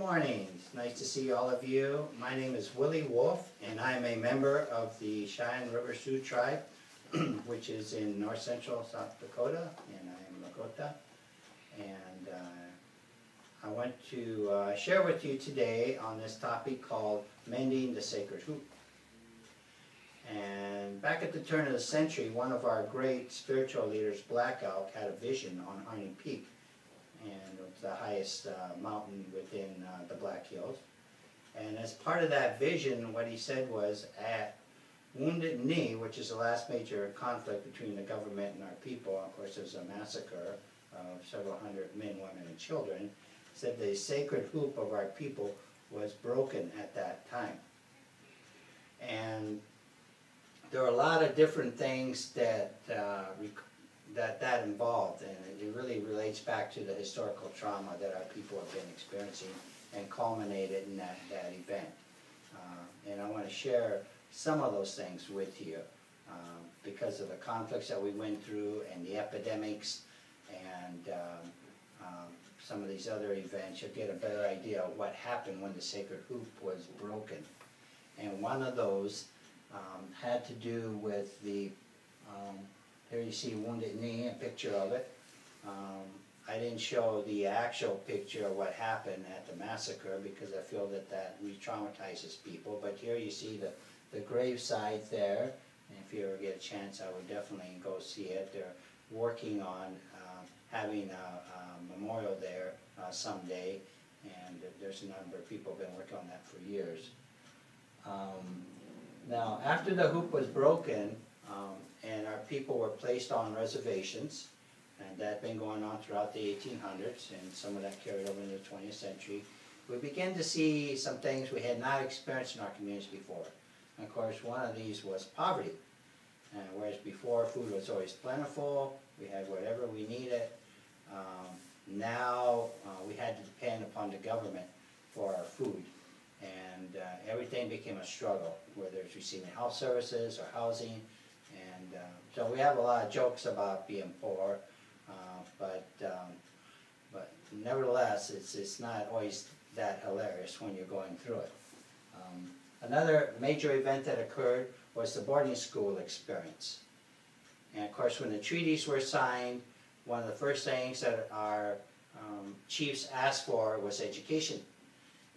morning. It's nice to see all of you. My name is Willie Wolf, and I'm a member of the Cheyenne River Sioux tribe, which is in north central South Dakota, and I am Lakota. And I want to share with you today on this topic called Mending the Sacred Hoop. And back at the turn of the century, one of our great spiritual leaders, Black Elk, had a vision on Harney Peak, and it's the highest mountain within the Black Hills. And as part of that vision, what he said was, at Wounded Knee, which is the last major conflict between the government and our people, of course there was a massacre of several hundred men, women, and children, said the sacred hoop of our people was broken at that time. And there are a lot of different things that that involved, and it really relates back to the historical trauma that our people have been experiencing and culminated in that event. And I want to share some of those things with you because of the conflicts that we went through and the epidemics and some of these other events. You'll get a better idea of what happened when the sacred hoop was broken. And one of those had to do with the here you see Wounded Knee, a picture of it. I didn't show the actual picture of what happened at the massacre because I feel that re-traumatizes people. But here you see the gravesite there. And if you ever get a chance, I would definitely go see it. They're working on having a memorial there someday. And there's a number of people who have been working on that for years. Now, after the hoop was broken, and our people were placed on reservations, and that had been going on throughout the 1800s, and some of that carried over into the 20th century, we began to see some things we had not experienced in our communities before. And of course, one of these was poverty. And whereas before food was always plentiful, we had whatever we needed, now we had to depend upon the government for our food. And everything became a struggle, whether it's receiving health services or housing. And so we have a lot of jokes about being poor, but nevertheless, it's not always that hilarious when you're going through it. Another major event that occurred was the boarding school experience. And of course, when the treaties were signed, one of the first things that our chiefs asked for was education.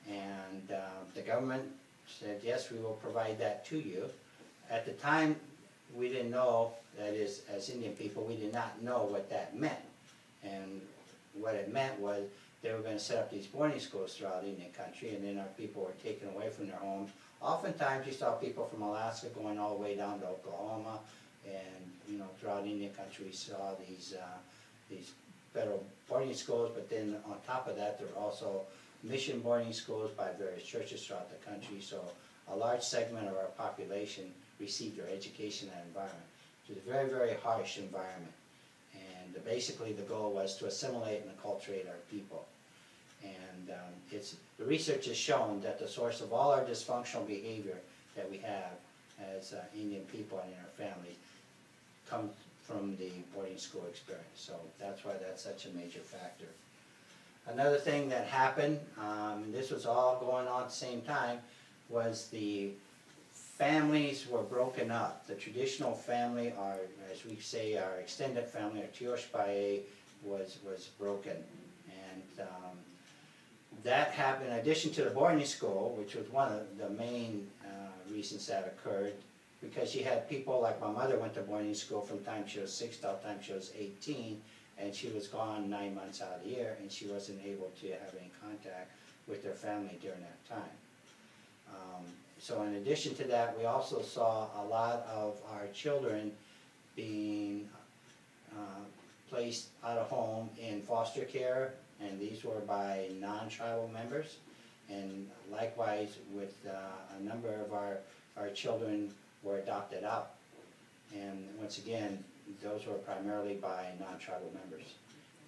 And the government said, yes, we will provide that to you. At the time, we didn't know, that is, as Indian people, we did not know what that meant. And what it meant was they were going to set up these boarding schools throughout the Indian country, and then our people were taken away from their homes. Oftentimes, you saw people from Alaska going all the way down to Oklahoma, and throughout Indian country, we saw these federal boarding schools. But then on top of that, there were also mission boarding schools by various churches throughout the country. So a large segment of our population received their education in that environment. It was a very, very harsh environment. And basically the goal was to assimilate and acculturate our people. And the research has shown that the source of all our dysfunctional behavior that we have as Indian people and in our families comes from the boarding school experience. So that's why that's such a major factor. Another thing that happened, and this was all going on at the same time, was the families were broken up. The traditional family, our, as we say, our extended family, our Tioshpae, was broken. And that happened in addition to the boarding school, which was one of the main reasons that occurred, because you had people like my mother went to boarding school from the time she was 6 till the time she was 18, and she was gone 9 months out of the year, and she wasn't able to have any contact with her family during that time. So in addition to that, we also saw a lot of our children being placed out of home in foster care, and these were by non-tribal members. And likewise, with a number of our children were adopted out. And once again, those were primarily by non-tribal members.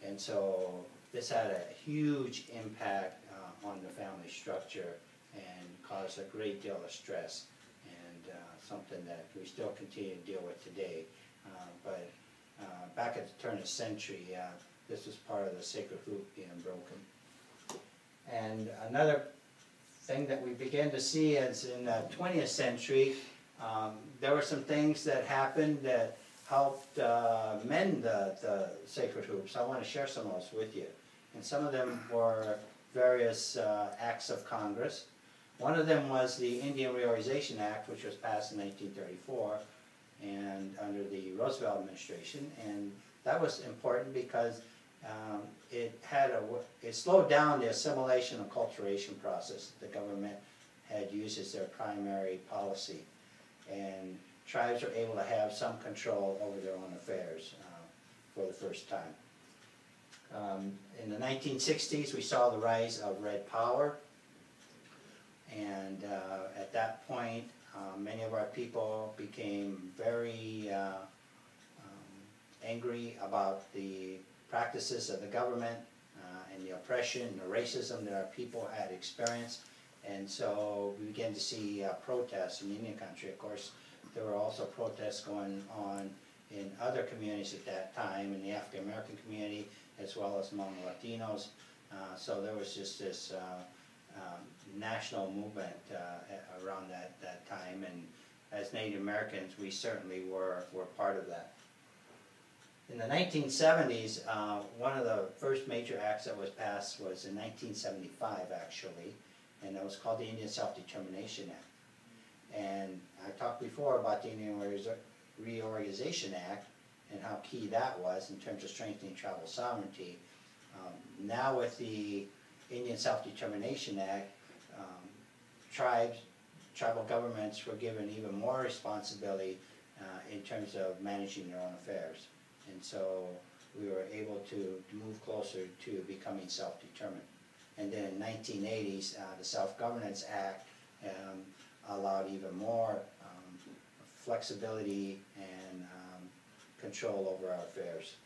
And so this had a huge impact on the family structure and caused a great deal of stress, and something that we still continue to deal with today. But back at the turn of the century, this was part of the sacred hoop being broken. And another thing that we began to see is in the 20th century, there were some things that happened that helped mend the sacred hoops. I want to share some of those with you. And some of them were various acts of Congress. One of them was the Indian Reorganization Act, which was passed in 1934 and under the Roosevelt administration. And that was important because it slowed down the assimilation and acculturation process that the government had used as their primary policy. And tribes were able to have some control over their own affairs for the first time. In the 1960s, we saw the rise of Red Power. And at that point, many of our people became very angry about the practices of the government and the oppression and the racism that our people had experienced. And so we began to see protests in Indian country. Of course, there were also protests going on in other communities at that time, in the African American community, as well as among Latinos. So there was just this national movement around that time, and as Native Americans, we certainly were part of that. In the 1970s, one of the first major acts that was passed was in 1975, actually, and it was called the Indian Self-Determination Act. And I talked before about the Indian Reorganization Act and how key that was in terms of strengthening tribal sovereignty. Now with the Indian Self-Determination Act, tribal governments were given even more responsibility in terms of managing their own affairs. And so we were able to move closer to becoming self-determined. And then in the 1980s, the Self-Governance Act allowed even more flexibility and control over our affairs.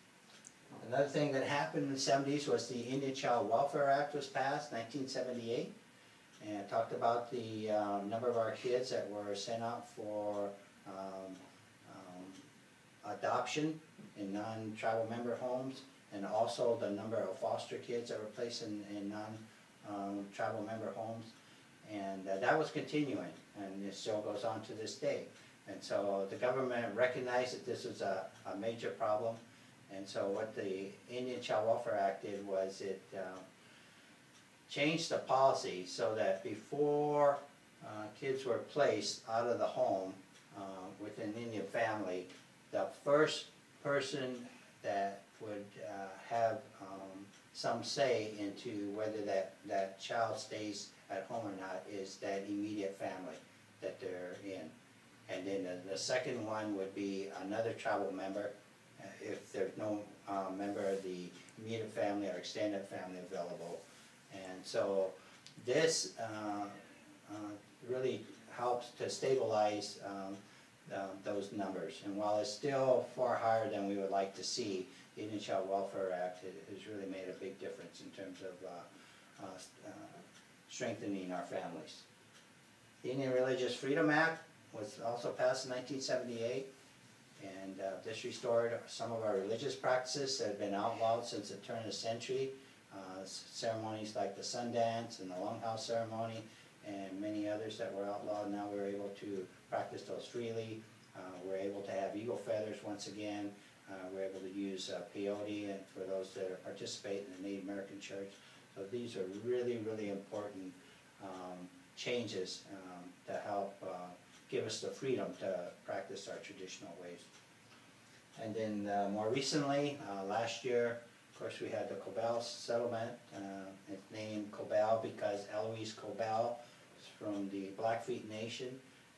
Another thing that happened in the 70s was the Indian Child Welfare Act was passed, 1978. And it talked about the number of our kids that were sent out for adoption in non-tribal member homes, and also the number of foster kids that were placed in non-tribal member homes. And that was continuing, and it still goes on to this day. And so the government recognized that this was a major problem. And so what the Indian Child Welfare Act did was it changed the policy so that before kids were placed out of the home within an Indian family, the first person that would have some say into whether that child stays at home or not is that immediate family that they're in. And then the second one would be another tribal member if there's no member of the immediate family or extended family available. And so this really helps to stabilize those numbers. And while it's still far higher than we would like to see, the Indian Child Welfare Act has really made a big difference in terms of strengthening our families. The Indian Religious Freedom Act was also passed in 1978, and this restored some of our religious practices that had been outlawed since the turn of the century. Ceremonies like the Sundance and the Longhouse ceremony and many others that were outlawed, now we're able to practice those freely. We're able to have eagle feathers once again. We're able to use peyote and for those that participate in the Native American church. So these are really, really important changes to help give us the freedom to practice our traditional ways. And then more recently, last year, of course, we had the Cobell settlement. It's named Cobell because Eloise Cobell is from the Blackfeet Nation,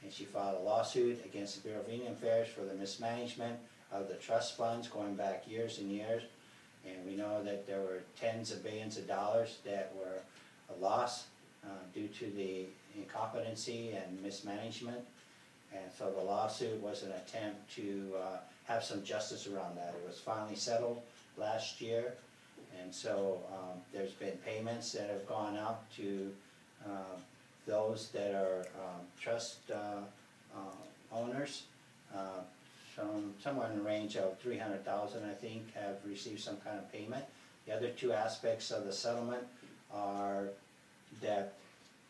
and she filed a lawsuit against the Bureau of Indian Affairs for the mismanagement of the trust funds going back years and years. And we know that there were tens of billions of dollars that were lost due to the incompetency and mismanagement. And so the lawsuit was an attempt to have some justice around that. It was finally settled last year, and so there's been payments that have gone out to those that are trust owners. Somewhere in the range of $300,000, I think, have received some kind of payment. The other two aspects of the settlement are that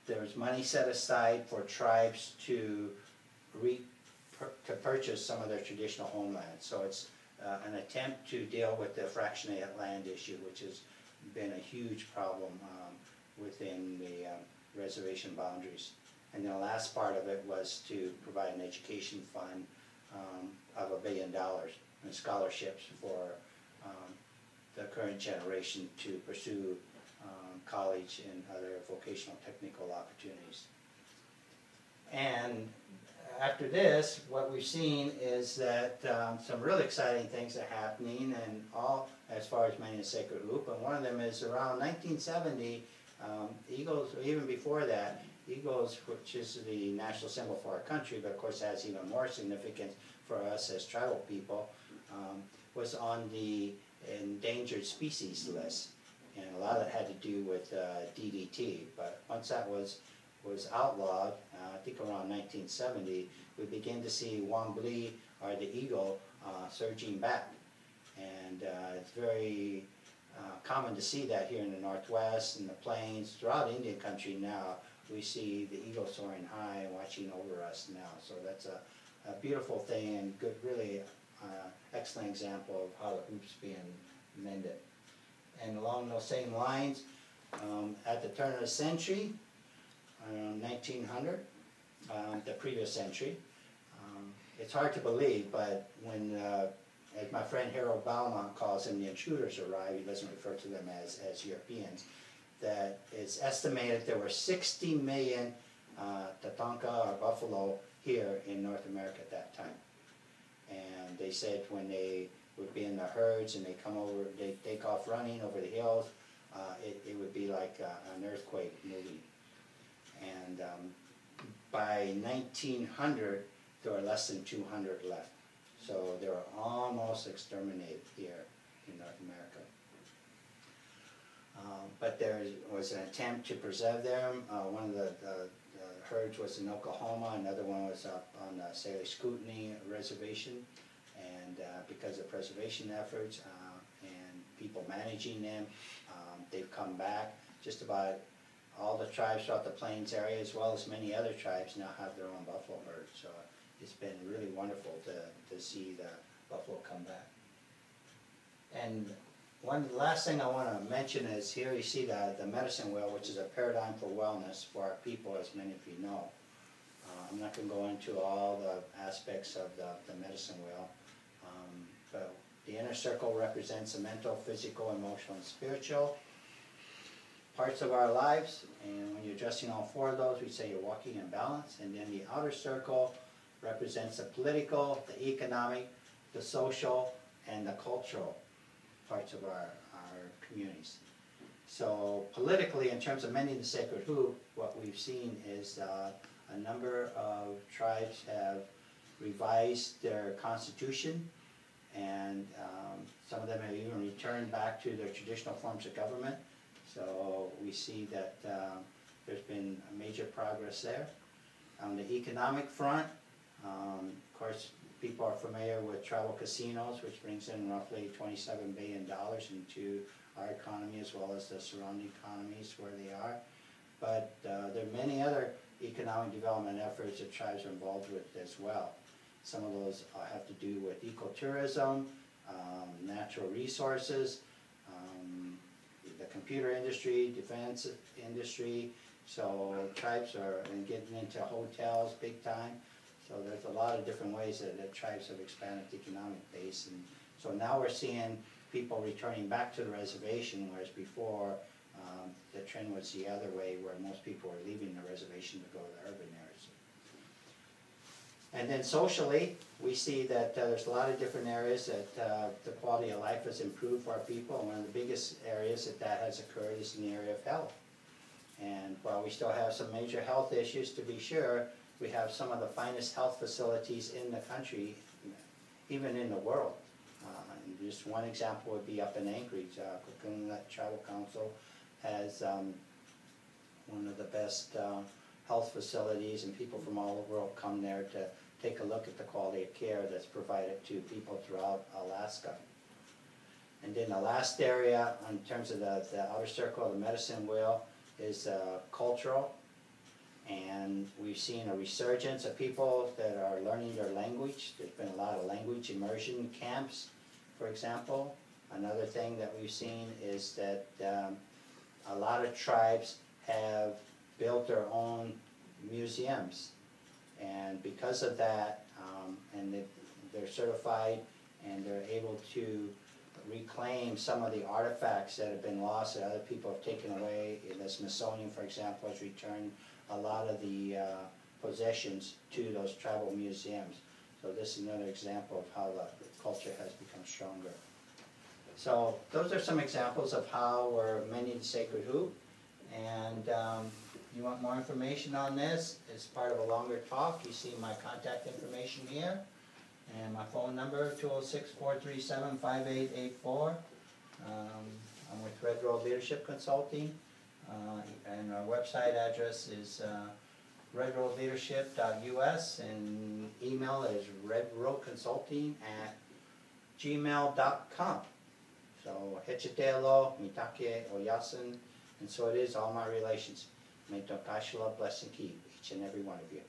there's money set aside for tribes to purchase some of their traditional homeland. So it's an attempt to deal with the fractionated land issue, which has been a huge problem within the reservation boundaries. And the last part of it was to provide an education fund of $1 billion in scholarships for the current generation to pursue college and other vocational technical opportunities. And after this, what we've seen is that some really exciting things are happening, and all as far as Mending the Sacred Hoop. And one of them is around 1970, eagles, or even before that, eagles, which is the national symbol for our country, but of course has even more significance for us as tribal people, was on the endangered species list. And a lot of it had to do with DDT. But once that was outlawed, I think around 1970, we began to see Wambly, or the eagle, surging back. And it's very common to see that here in the Northwest and the plains. Throughout Indian country now, we see the eagle soaring high and watching over us now. So that's a beautiful thing, and good, really excellent example of how the hoop's being mended. And along those same lines, at the turn of the century, around 1900, the previous century, it's hard to believe, but when, as my friend Harold Balmont calls them, the intruders arrived, he doesn't refer to them as Europeans, that it's estimated there were 60 million Tatanka or buffalo here in North America at that time. And they said when they would be in the herds and they come over, they take off running over the hills, it would be like an earthquake moving. And by 1900, there were less than 200 left. So they were almost exterminated here in North America. But there was an attempt to preserve them. One of the herds was in Oklahoma, another one was up on the Salish Kootenai Reservation. And because of preservation efforts and people managing them, they've come back. Just about all the tribes throughout the plains area, as well as many other tribes, now have their own buffalo herd. So it's been really wonderful to see the buffalo come back. And one last thing I want to mention is here you see the medicine wheel, which is a paradigm for wellness for our people, as many of you know. I'm not going to go into all the aspects of the medicine wheel, but the inner circle represents the mental, physical, emotional, and spiritual parts of our lives. And when you're addressing all four of those, we say you're walking in balance. And then the outer circle represents the political, the economic, the social, and the cultural parts of our communities. So politically, in terms of Mending the Sacred Hoop, what we've seen is a number of tribes have revised their constitution, and some of them have even returned back to their traditional forms of government. So we see that there's been a major progress there. On the economic front, of course, people are familiar with tribal casinos, which brings in roughly $27 billion into our economy, as well as the surrounding economies where they are. But there are many other economic development efforts that tribes are involved with as well. Some of those have to do with ecotourism, natural resources, the computer industry, defense industry. So tribes are getting into hotels big time. So there's a lot of different ways that tribes have expanded the economic base. And so now we're seeing people returning back to the reservation, whereas before the trend was the other way, where most people were leaving the reservation to go to the urban areas. And then socially, we see that there's a lot of different areas that the quality of life has improved for our people. And one of the biggest areas that has occurred is in the area of health. And while we still have some major health issues, to be sure, we have some of the finest health facilities in the country, even in the world. Just one example would be up in Anchorage. Coconut Tribal Council has one of the best health facilities, and people from all over the world come there to take a look at the quality of care that's provided to people throughout Alaska. And then the last area, in terms of the outer circle, the medicine wheel, is cultural, and we've seen a resurgence of people that are learning their language. There's been a lot of language immersion camps, for example. Another thing that we've seen is that a lot of tribes have built their own museums, and because of that, and they're certified and they're able to reclaim some of the artifacts that have been lost that other people have taken away. The Smithsonian, for example, has returned a lot of the possessions to those tribal museums. So this is another example of how the culture has become stronger. So those are some examples of how we're mending the sacred hoop. And you want more information on this, as part of a longer talk, you see my contact information here. And my phone number, 206-437-5884. I'm with Red Road Leadership Consulting. And our website address is redroadleadership.us, and email is redroadconsulting@gmail.com. So, Hechitelo, Mitake, Oyasin, and so it is all my relations. May Tokashila bless and keep each and every one of you.